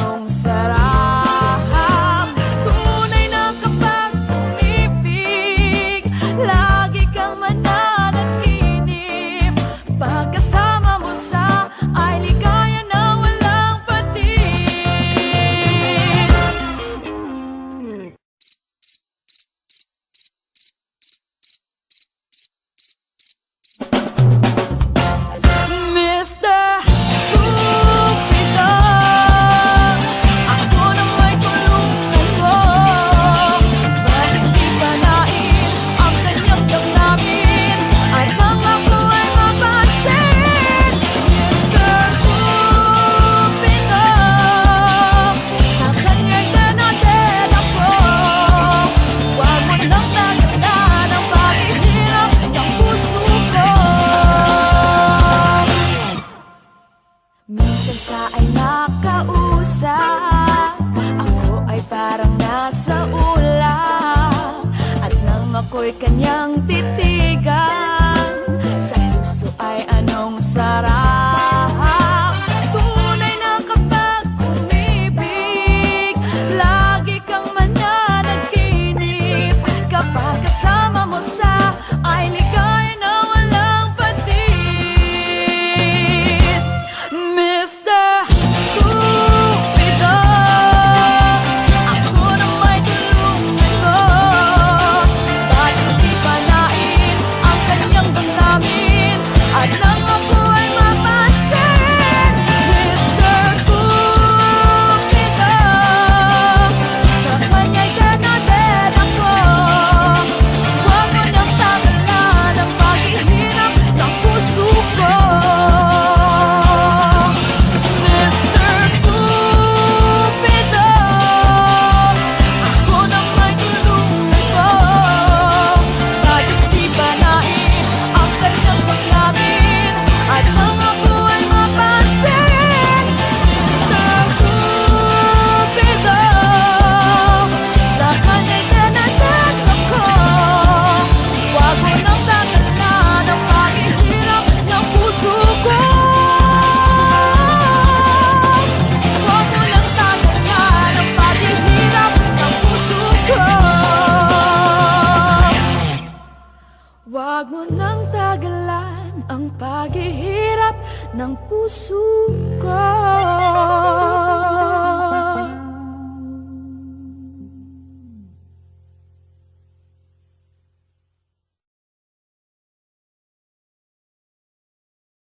anong sarap. Tunay na kapag umibig, lagi kang mananaginip. Pagkasama mo siya ay ligaya na walang patig. Mr. Cupido, ako na may tulungan mo. Bakit di panain ang kanyang damdamin at nang ako ay mapansin? Mr. Cupido, sa kanya'y tinatid ako. Huwag mo nang tagalan ang paghihirap ng puso ko. Minsan siya ay nakausap, ako ay parang nasa ulap. At nang ako'y kanyang titigan, sa puso ay anong sarap. Tunay na kapag umibig, lagi kang mananaginip. Kapag kasama mo siya ay ligaya na walang patig. Mr. Cupido, ako na may tulungan mo. Bakit di panain ang kanyang damdamin at nang ako ay mapansin? Mr. Cupido, sa kanya'y tinatid ako. Huwag mo nang tagalan ang paghihirap ng puso ko. Mr. Cupido, ako na may tulungan mo. Bakit di panain ang kanyang damdamin at nang ako ay mapansin? Mr. Cupido, sa kanya'y tinatid ako. Huwag mo nang tagalan ang paghihirap ng puso ko. Huwag mo nang tagalan ang paghihirap ng puso ko. Huwag mo nang tagalan ang paghihirap ng puso ko.